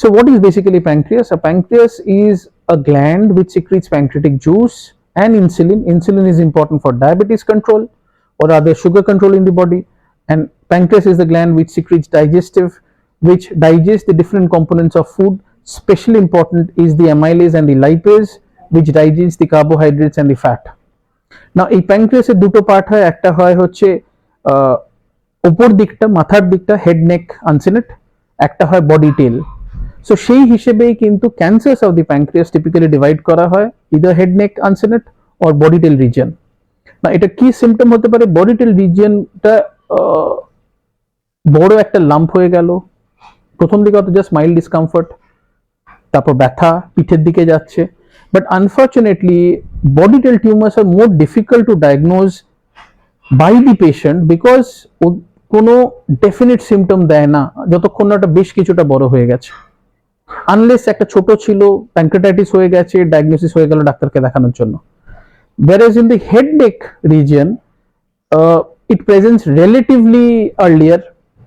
So what is basically pancreas? A pancreas is a gland which secretes pancreatic juice and insulin. Insulin is important for diabetes control or other sugar control in the body, and pancreas is the gland which secretes which digests the different components of food. Especially important is the amylase and the lipase, which digests the carbohydrates and the fat. Now এই প্যানক্রিয়াসের দুটো part হয়, একটা হয় হচ্ছে উপর দিকটা মাথার দিকটা হেড নেক আনসিনেট, একটা হয় বডি টেল। সো সেই হিসেবেই কিন্তু cancers of the pancreas typically divide করা হয় either head neck uncinate or body tail region. না এটা কি সিমটম হতে পারে? বডি টেল রিজিয়নটা বড় একটা লাম্প হয়ে গেল, প্রথম দিকে হয়তো জাস্ট মাইল্ড ডিসকমফর্ট, তারপর ব্যথা পিঠের দিকে যাচ্ছে। But unfortunately body tail tumours are more difficult to diagnose by the patient because কোনো ডেফিনিট সিমটম দেয় না যতক্ষণ না ওটা বেশ কিছুটা বড় হয়ে গেছে। আনলেস একটা ছোট ছিল, প্যানক্রিয়াটাইটিস হয়ে গেছে, ডায়াগনোসিস হয়ে গেল ডাক্তারকে দেখানোর জন্য। whereas in the head neck region it presents relatively earlier,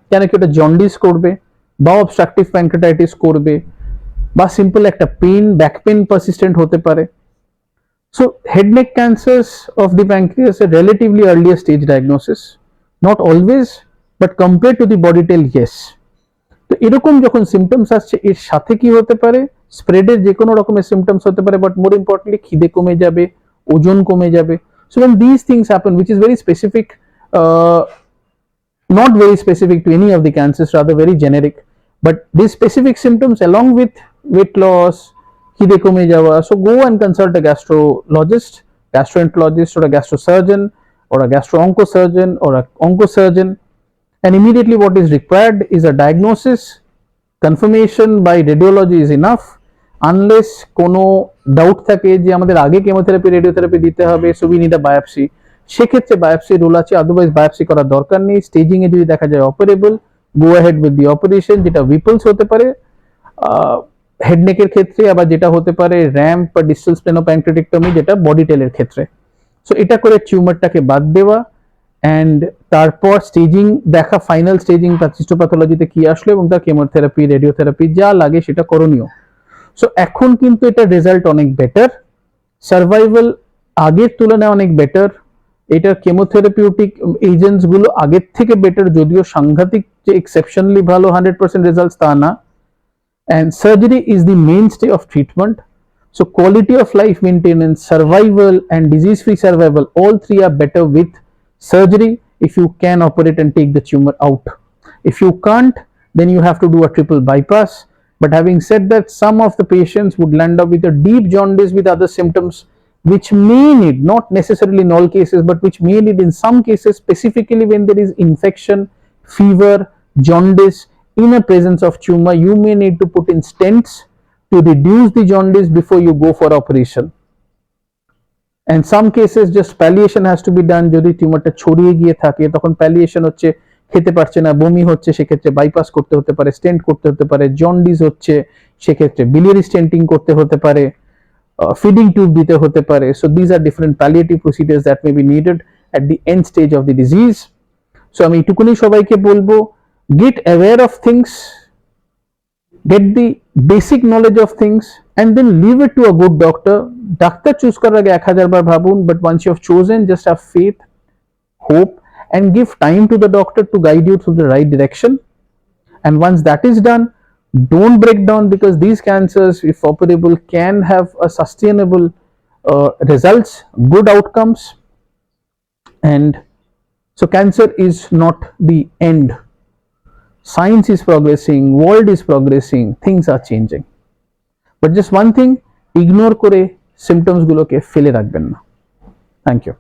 কেন কি ওটা জন্ডিস করবে বা অবস্ট্রাকটিভ প্যানক্রিয়াটাইটিস করবে বা সিম্পল একটা পেন, ব্যাক পেন পারসিস্টেন্ট হতে পারে। So head neck cancers of the pancreas a relatively earlier stage diagnosis, not always but compare to the body tail yes. তো এরকম যখন সিমটমস আসছে এর সাথে কি হতে পারে? স্প্রেডের যে কোনো রকমের সিমটমস হতে পারে, বাট মোর ইম্পর্টেন্টলি খিদে কমে যাবে, ওজন কমে যাবে। So when these things happen, which is very specific, not very specific to any of the cancers, rather very generic, but these specific symptoms along with weight loss, খিদে কমে যাওয়া, so go and consult a gastrologist, gastroenterologist or a gastrosurgeon or a gastro-oncosurgeon or a oncosurgeon, and immediately what is required is a diagnosis. Confirmation by radiology is enough unless কোনো doubt থাকে যে আমাদের আগে chemotherapy radiotherapy দিতে হবে, so we need a biopsy, সেক্ষেত্রে biopsy role আছে, otherwise biopsy করার দরকার নেই। স্টেজিং এ যদি দেখা যায় operable, go ahead with the operation, যেটা ভিপলস হতে পারে হেড নেকের ক্ষেত্রে, আবার যেটা হতে পারে র্যাম্প বা ডিস্টাল স্প্লেনোপ্যানক্রিয়াটেক্টমি যেটা বডি টেলের ক্ষেত্রে। সো এটা করে টিউমারটাকে বাদ দেওয়া অ্যান্ড তারপর স্টেজিং দেখা, ফাইনাল স্টেজিং হিস্টোপ্যাথোলজিতে কি আসলো এবং তার কেমোথেরাপি রেডিওথেরাপি যা লাগে সেটা করণীয়। সো এখন কিন্তু এটা রেজাল্ট অনেক বেটার, সার্ভাইভাল আগের তুলনায় অনেক বেটার, এটা কেমোথেরাপিউটিক এজেন্টস গুলো আগের থেকে বেটার, যদিও সাংঘাতিক যে এক্সেপশনালি ভালো 100% রেজাল্টস তা না। and surgery is the mainstay of treatment, so quality of life maintenance, survival and disease free survival, all three are better with surgery if you can operate and take the tumor out. If you can't, then you have to do a triple bypass. But having said that, some of the patients would land up with a deep jaundice with other symptoms which may need, not necessarily in all cases, but which may need in some cases, specifically when there is infection, fever, jaundice in a presence of tumor, you may need to put in stents to reduce the jaundice before you go for operation. And some cases just palliation has to be done, যদি টিউমারটা ছড়িয়ে গিয়ে থাকে তখন প্যালিয়েশন হচ্ছে, খেতে পারছে না, বমি হচ্ছে, সেক্ষেত্রে বাইপাস করতে হতে পারে, স্টেন্ট করতে হতে পারে, জন্ডিস হচ্ছে সেক্ষেত্রে বিলিয়ারি স্টেন্টিং করতে হতে পারে, ফিডিং টিউব দিতে হতে পারে। So these are different palliative procedures that may be needed at the end stage of the disease. So আমি এটুকুনি সবাইকে বলবো, get aware of things, get the basic knowledge of things and then leave it to a good doctor. Doctor choose করার আগে 1000 বার ভাবুন, but once you have chosen, just have faith, hope and give time to the doctor to guide you through the right direction. And once that is done, don't break down, because these cancers, if operable, can have a sustainable results, good outcomes. And so cancer is not the end. Science is progressing, world is progressing, things are changing, but just one thing, ignore করে symptoms গুলোকে ফেলে রাখবেন না। Thank you.